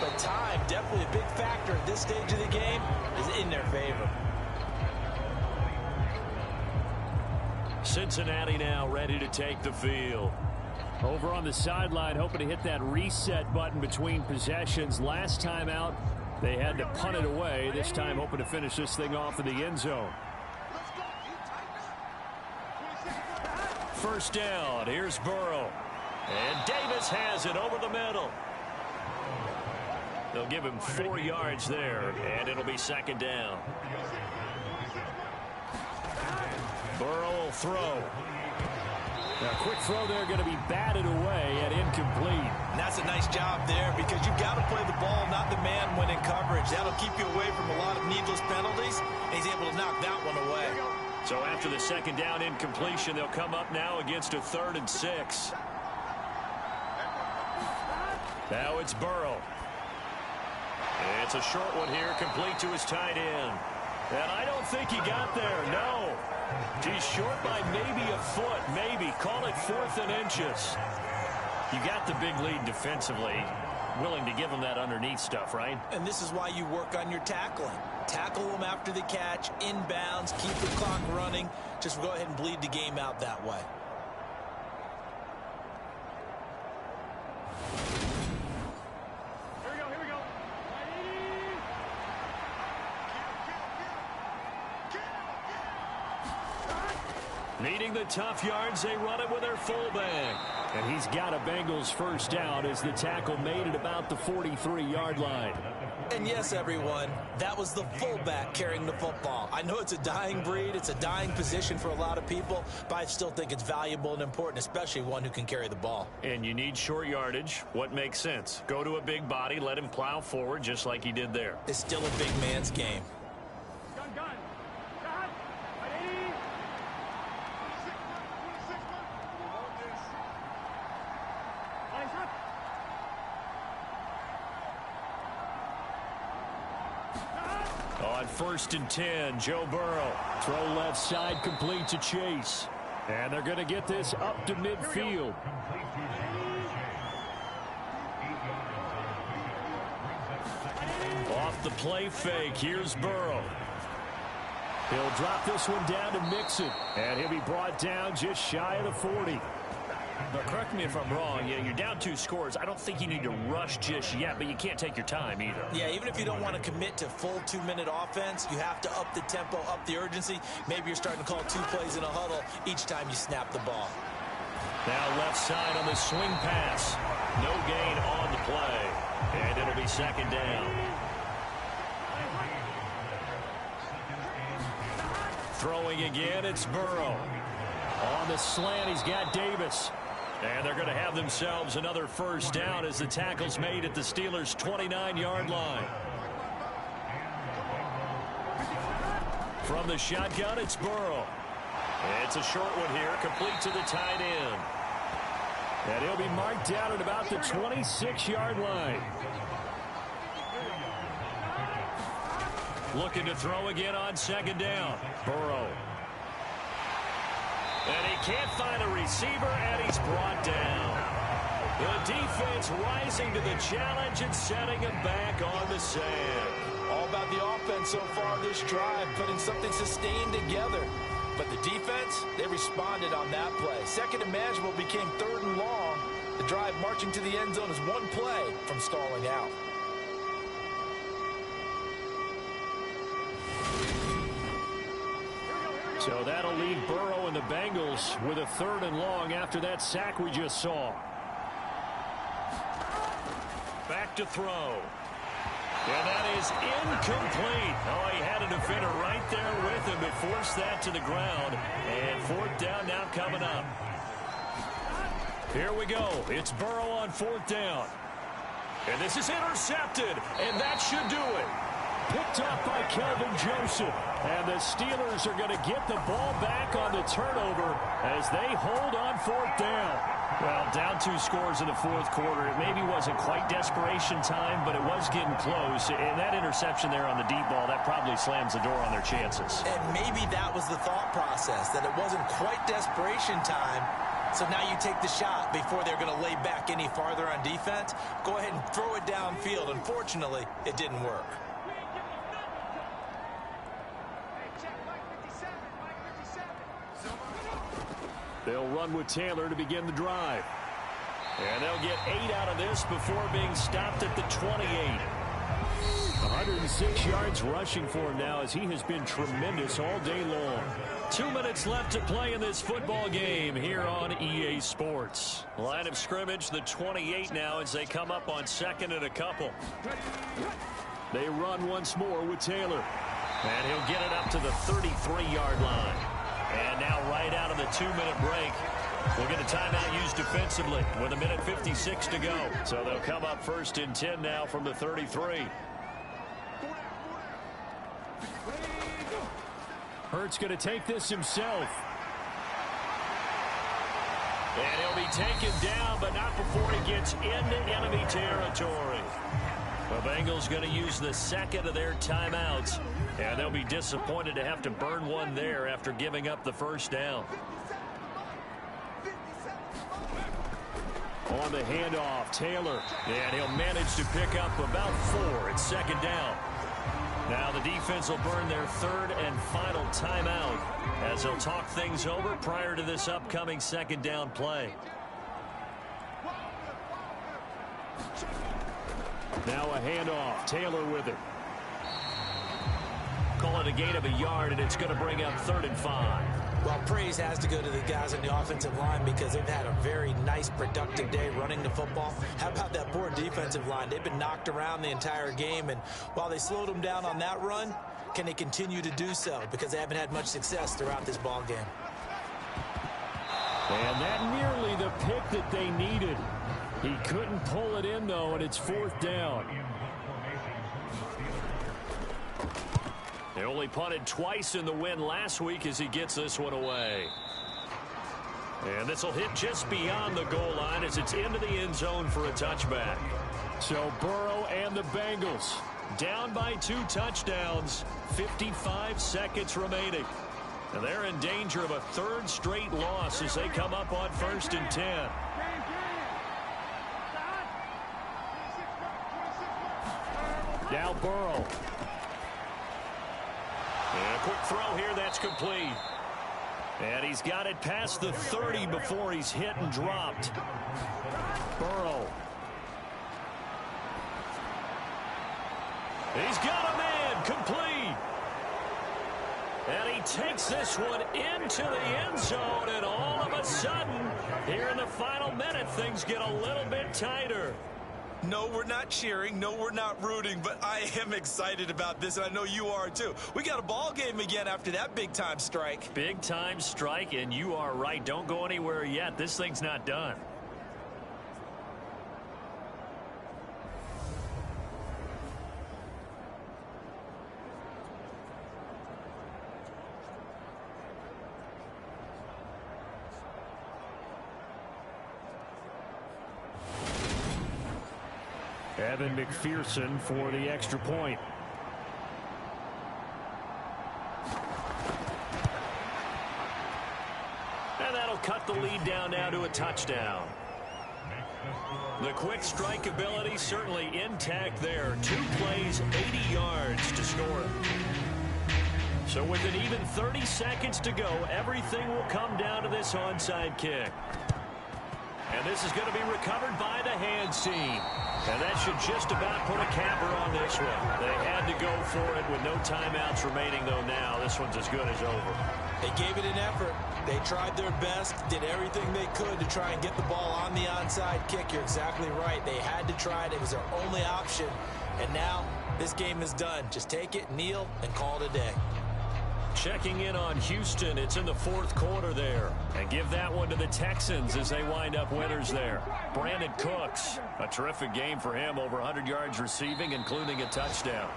But time, definitely a big factor at this stage of the game, is in their favor.
Cincinnati now ready to take the field. Over on the sideline, hoping to hit that reset button between possessions. Last time out, they had to punt it away. This time hoping to finish this thing off in the end zone. 1st down. Here's Burrow. And Davis has it over the middle. They'll give him 4 yards there, and it'll be 2nd down. Burrow will throw. Now, quick throw there, going to be batted away and incomplete.
And that's a nice job there, because you've got to play the ball, not the man when in coverage. That'll keep you away from a lot of needless penalties, and he's able to knock that one away.
So after the 2nd down incompletion, they'll come up now against a 3rd and 6. Now it's Burrow. It's a short one here, complete to his tight end. And I don't think he got there, no. He's short by maybe a foot, maybe. Call it 4th and inches. You got the big lead defensively. Willing to give him that underneath stuff, right?
And this is why you work on your tackling. Tackle them after the catch, inbounds, keep the clock running. Just go ahead and bleed the game out that way.
Needing the tough yards, they run it with their fullback. And he's got a Bengals first down as the tackle made at about the 43-yard line.
And yes, everyone, that was the fullback carrying the football. I know it's a dying breed, it's a dying position for a lot of people, but I still think it's valuable and important, especially one who can carry the ball.
And you need short yardage. What makes sense? Go to a big body, let him plow forward just like he did there.
It's still a big man's game.
On 1st and 10, Joe Burrow. Throw left side, complete to Chase. And they're going to get this up to midfield. Off the play fake, here's Burrow. He'll drop this one down to Mixon. And he'll be brought down just shy of the 40.
But correct me if I'm wrong, you're down 2 scores. I don't think you need to rush just yet, but you can't take your time either.
Yeah, even if you don't want to commit to full 2-minute offense, you have to up the tempo, up the urgency. Maybe you're starting to call 2 plays in a huddle each time you snap the ball.
Now left side on the swing pass. No gain on the play. And it'll be 2nd down. Throwing again, it's Burrow. On the slant, he's got Davis. And they're going to have themselves another first down as the tackle's made at the Steelers' 29-yard line. From the shotgun, it's Burrow. It's a short one here, complete to the tight end. And he'll be marked down at about the 26-yard line. Looking to throw again on 2nd down. Burrow. And he can't find a receiver, and he's brought down. The defense rising to the challenge and setting him back on the sand.
All about the offense so far this drive, putting something sustained together. But the defense, they responded on that play. 2nd and manageable became 3rd and long. The drive marching to the end zone is 1 play from stalling out.
So that'll leave Burrow and the Bengals with a 3rd and long after that sack we just saw. Back to throw. And that is incomplete. Oh, he had a defender right there with him to force that to the ground. And 4th down now coming up. Here we go. It's Burrow on 4th down. And this is intercepted. And that should do it. Picked up by Kelvin Joseph. And the Steelers are going to get the ball back on the turnover as they hold on 4th down.
Well, down 2 scores in the 4th quarter. It maybe wasn't quite desperation time, but it was getting close. And that interception there on the deep ball, that probably slams the door on their chances.
And maybe that was the thought process, that it wasn't quite desperation time. So now you take the shot before they're going to lay back any farther on defense. Go ahead and throw it downfield. Unfortunately, it didn't work.
They'll run with Taylor to begin the drive. And they'll get 8 out of this before being stopped at the 28. 106 yards rushing for him now as he has been tremendous all day long. 2 minutes left to play in this football game here on EA Sports.
Line of scrimmage, the 28 now as they come up on 2nd and a couple.
They run once more with Taylor.
And he'll get it up to the 33-yard line. And now right out of the 2-minute break, we'll get a timeout used defensively with 1:56 to go.
So they'll come up 1st and 10 now from the 33. Hurts going to take this himself.
And he'll be taken down, but not before he gets into enemy territory.
The Bengals going to use the 2nd of their timeouts. And they'll be disappointed to have to burn one there after giving up the first down. On the handoff, Taylor. And he'll manage to pick up about 4 at 2nd down. Now the defense will burn their 3rd and final timeout as they'll talk things over prior to this upcoming 2nd down play. Now a handoff, Taylor with it. Call it a gain of a yard, and it's going to bring up 3rd and 5.
Well, praise has to go to the guys on the offensive line because they've had a very nice, productive day running the football. How about that poor defensive line? They've been knocked around the entire game, and while they slowed them down on that run, can they continue to do so? Because they haven't had much success throughout this ball game.
And that nearly the pick that they needed. He couldn't pull it in, though, and it's 4th down. They only punted twice in the win last week as he gets this one away. And this will hit just beyond the goal line as it's into the end zone for a touchback. So Burrow and the Bengals down by 2 touchdowns, 55 seconds remaining. And they're in danger of a 3rd straight loss as they come up on 1st and 10. Now Burrow. And a quick throw here, that's complete. And he's got it past the 30 before he's hit and dropped. Burrow. He's got a man, complete. And he takes this one into the end zone, and all of a sudden, here in the final minute, things get a little bit tighter.
No, we're not cheering. No, we're not rooting, but I am excited about this, and I know you are too. We got a ball game again after that big-time strike.
Big-time strike, and you are right. Don't go anywhere yet. This thing's not done. Evan McPherson for the extra point. And that'll cut the lead down now to a touchdown. The quick strike ability certainly intact there. 2 plays, 80 yards to score it. So with an even 30 seconds to go, everything will come down to this onside kick. And this is going to be recovered by the hands team. And that should just about put a capper on this one. They had to go for it with no timeouts remaining, though now this one's as good as over.
They gave it an effort. They tried their best, did everything they could to try and get the ball on the onside kick. You're exactly right. They had to try it. It was their only option. And now this game is done. Just take it, kneel, and call it a day.
Checking in on Houston. It's in the 4th quarter there. And give that one to the Texans as they wind up winners there. Brandon Cooks, a terrific game for him. Over 100 yards receiving, including a touchdown.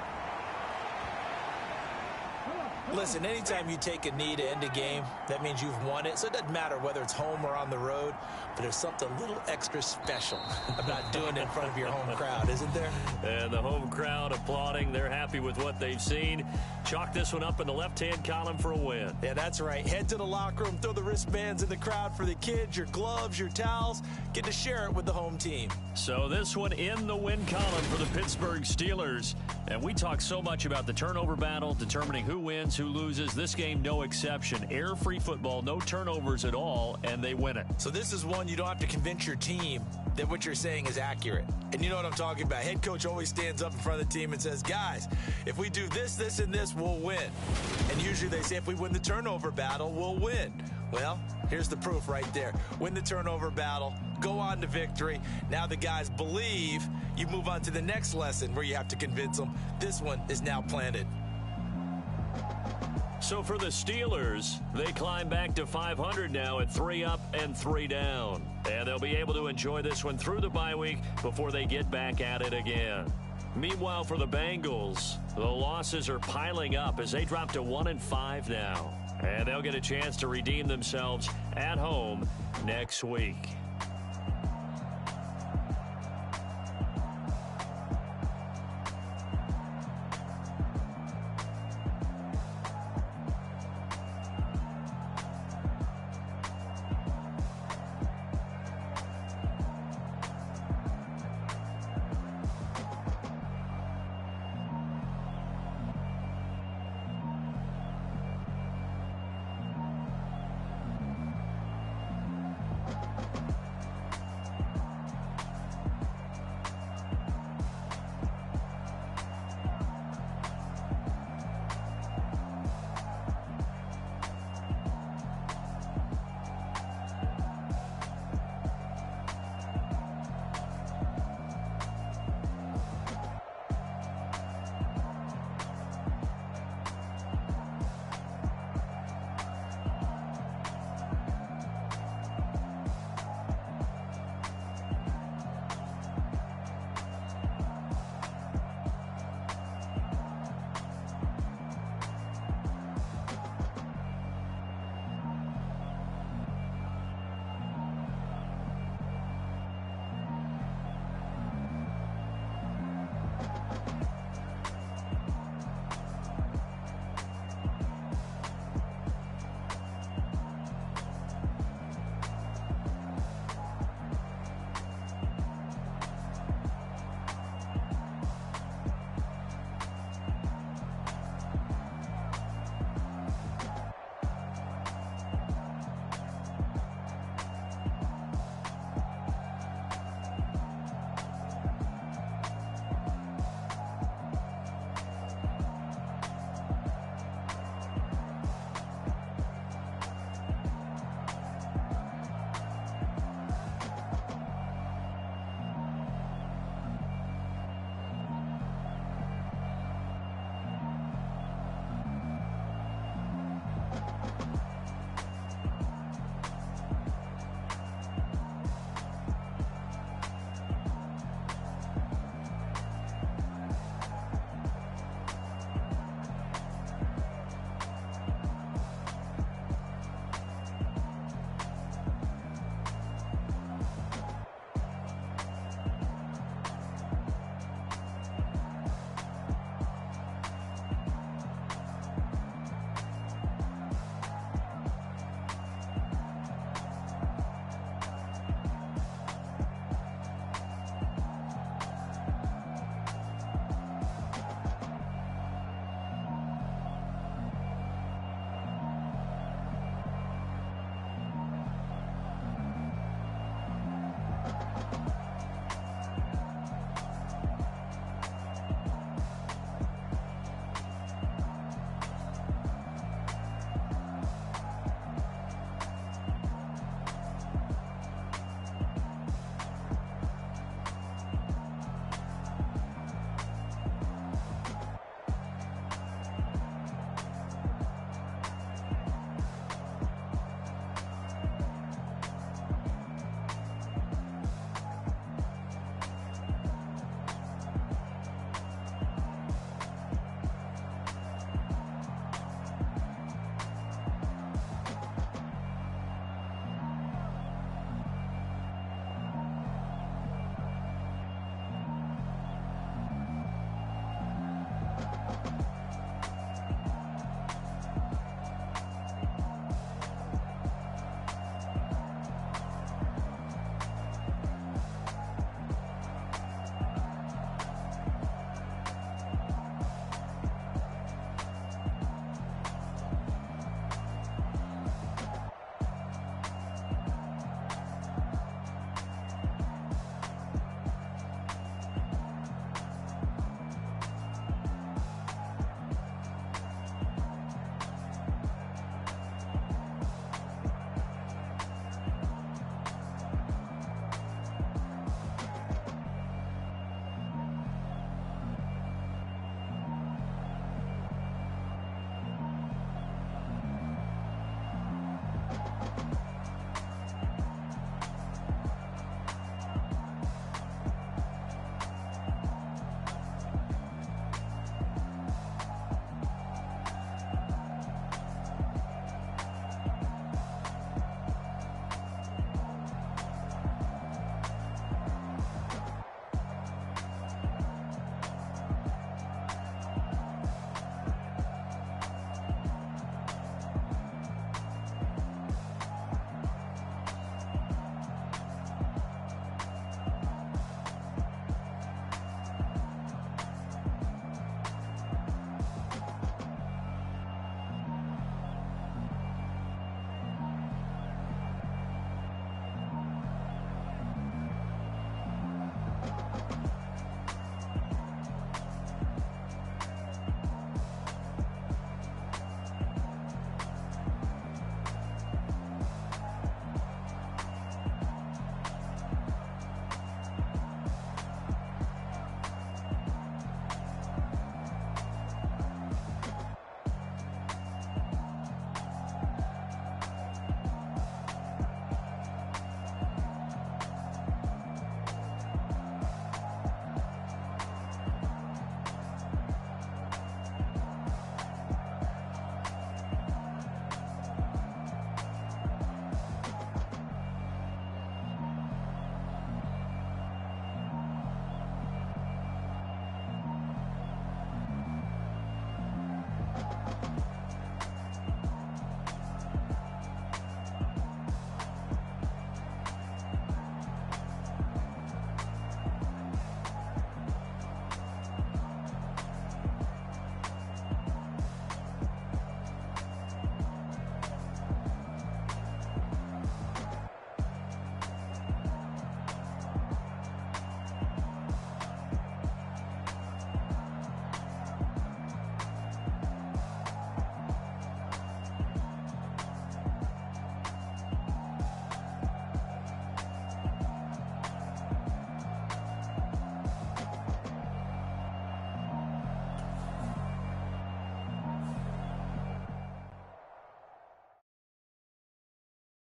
Listen, anytime you take a knee to end a game, that means you've won it. So it doesn't matter whether it's home or on the road, but there's something a little extra special about doing it in front of your home crowd, isn't there?
And the home crowd applauding. They're happy with what they've seen. Chalk this one up in the left-hand column for a win.
Yeah, that's right. Head to the locker room, throw the wristbands in the crowd for the kids, your gloves, your towels. Get to share it with the home team.
So this one in the win column for the Pittsburgh Steelers. And we talk so much about the turnover battle, determining who wins, who loses. This game, no exception. Error-free football, no turnovers at all, and they win it.
So this is one you don't have to convince your team that what you're saying is accurate. And you know what I'm talking about. Head coach always stands up in front of the team and says, guys, if we do this, this, and this, we'll win. And usually they say if we win the turnover battle, we'll win. Well, here's the proof right there. Win the turnover battle, go on to victory. Now the guys believe. You move on to the next lesson where you have to convince them. This one is now planted.
So for the Steelers, they climb back to 500 now at 3 up and 3 down. And they'll be able to enjoy this one through the bye week before they get back at it again. Meanwhile, for the Bengals, the losses are piling up as they drop to 1-5 now. And they'll get a chance to redeem themselves at home next week.